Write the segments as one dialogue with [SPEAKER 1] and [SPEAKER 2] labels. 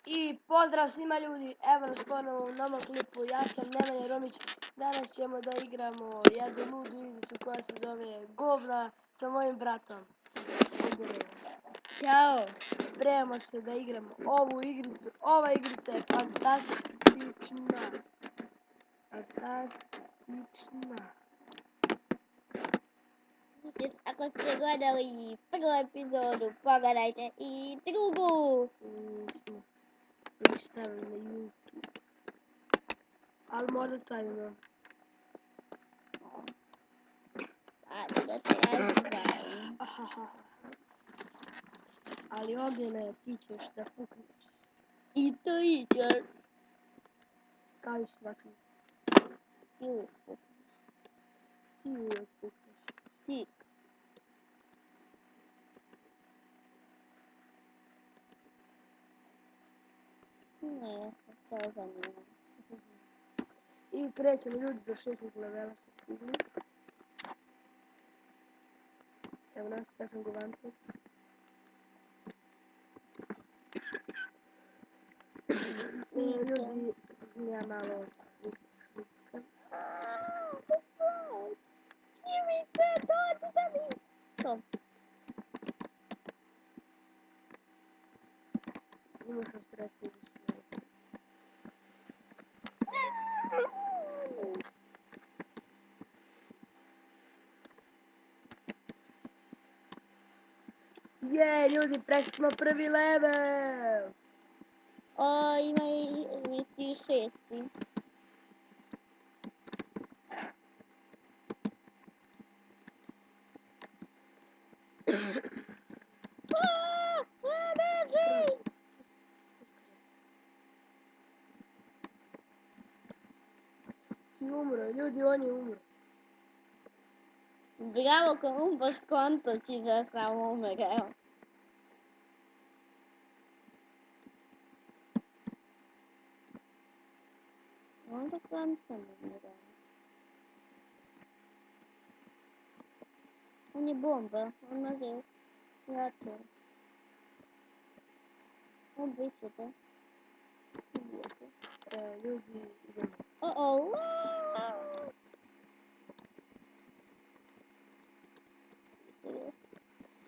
[SPEAKER 1] I pozdrav svima ljudi, evo nas ponovo u novom klipu, ja sam Nemanja Romić. Danas ćemo da igramo jednu ludu igricu koja se zove Govna sa mojim bratom.
[SPEAKER 2] Ćao!
[SPEAKER 1] Spremamo se da igramo ovu igricu, ova igrica je fantastična.
[SPEAKER 2] Ako ste gledali prvu epizodu, pogledajte i drugu!
[SPEAKER 1] Mi stavim na YouTube. Ali možda stavimo.
[SPEAKER 2] Ajde da te razbavim.
[SPEAKER 1] Ali Ognjene, ti ćeš da pukneš.
[SPEAKER 2] I to iđer.
[SPEAKER 1] Kao i svaki.
[SPEAKER 2] Ti uvijek pukneš.
[SPEAKER 1] Ti uvijek pukneš.
[SPEAKER 2] Ti. Ne, ja sam to zanimam.
[SPEAKER 1] I krećemo ljudi do 16 levela smo stigli. Evo nas, ja sam Govanca. Ljudi, ja malo šutskam.
[SPEAKER 2] Kimice, dođi da mi! To.
[SPEAKER 1] Imao sam sreće i je, ljudi, prešli smo prvi level!
[SPEAKER 2] O, ima i šesti. Beži!
[SPEAKER 1] I umro, ljudi, on je umro.
[SPEAKER 2] Bravo, Columbus, konto si da sam umreo. Onda klancem umreo. On je bomba, on može jače. On biće te.
[SPEAKER 1] Ljudi, idemo.
[SPEAKER 2] O-o,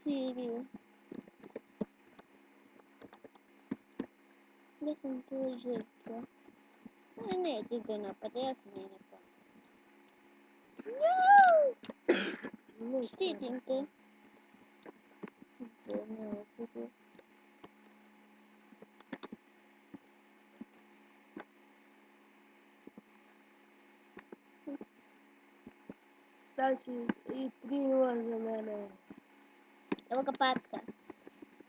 [SPEAKER 2] Siriju. Ja sam tu žrtva. Neće da napada, ja sam njene pomoć. Štitim te.
[SPEAKER 1] Da si i 3-0 za mene.
[SPEAKER 2] Evo ga patka.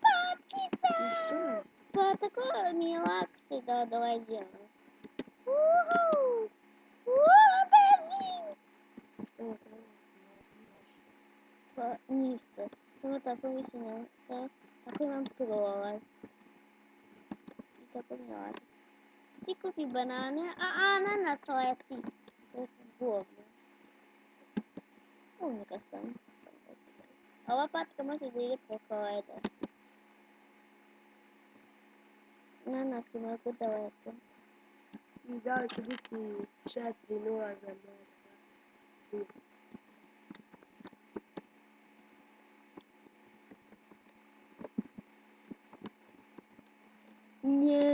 [SPEAKER 2] Patkica!
[SPEAKER 1] Što?
[SPEAKER 2] Pa tako mi je lakše da doleđem. Uhu! Beži! Pa ništa. Samo tako više ne. Tako imam prolaz. I tako mi je lakše. Ti kupi banane, a ananas leti. To je govno. Umra sam. Ova patka može da ide preko leda. Ananasi mogu da lete.
[SPEAKER 1] I da li će biti 4-0 za mene?
[SPEAKER 2] Nie.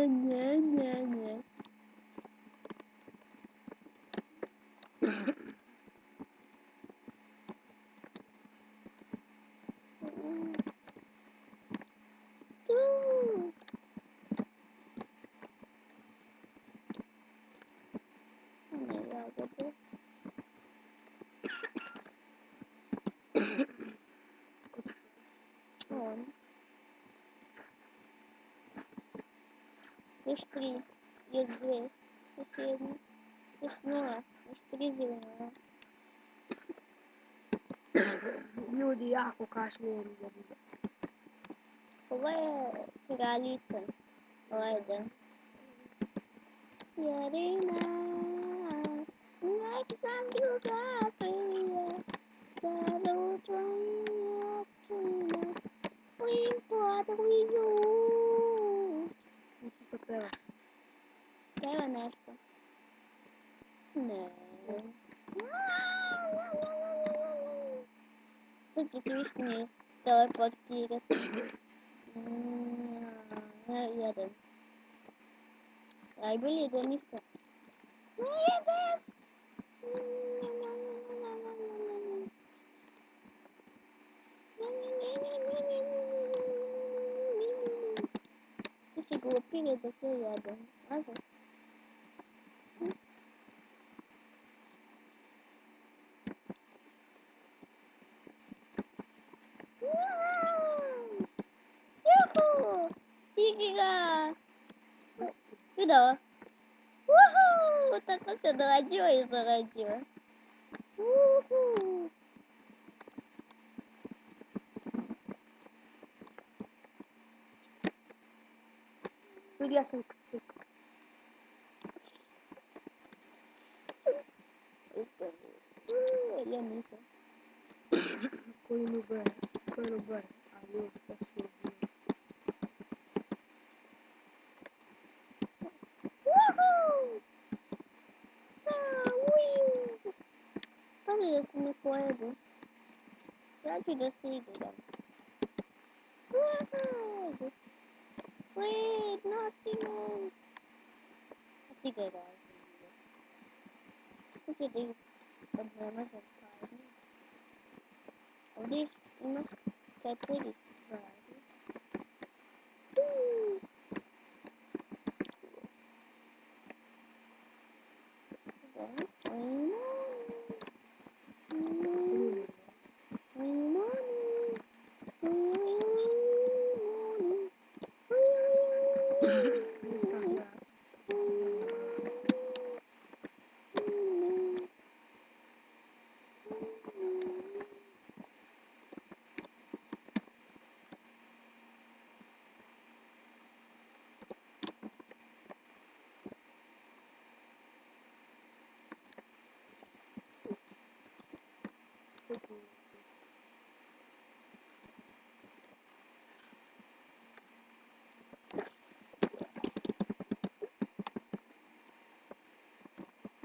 [SPEAKER 2] Još 3, još 2, još 1, još 0, još 3 zelena.
[SPEAKER 1] Ljudi, jako kašljujem za video.
[SPEAKER 2] Ovo je kraljica leda. Jarina, nek sam druga prije, da u tvojim očima, ujim podruju. Evo nešto. Ne. Sad će se više nije teleportirati. Ne jedem. Najbolje da ništa. Ne jedeš! Ti si glupije da to jedem. Može? Juhu! Stiži ga! Vidio? Uhu! Tako se dorađiva i zarađiva. Uhu!
[SPEAKER 1] Ljudi, ja sam kcuk.
[SPEAKER 2] Ja nisam.
[SPEAKER 1] Koji nube, a ljudi, to su ubije.
[SPEAKER 2] Uhu! Uiu! Pazi da se ne pojedu. Ja ću da se igram. Uhu! Wait, nosi me! A ti ga razumije. Hoće da ih problema za stvari. Ovdje imaš 4 stvari.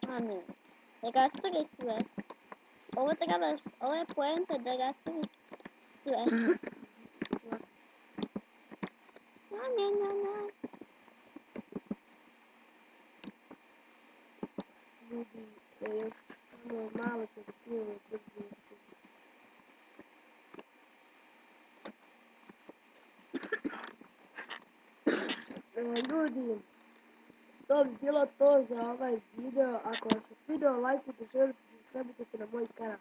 [SPEAKER 2] A ne, da rastavi sve. Ovo je poenta da rastavi sve. Na.
[SPEAKER 1] Ljudi, još samo malo se da snimamo brzo. Ljudi, to bi bilo to za ovaj video. Ako vam se svidio, lajkujte, želite, subscribe se na moj kanal.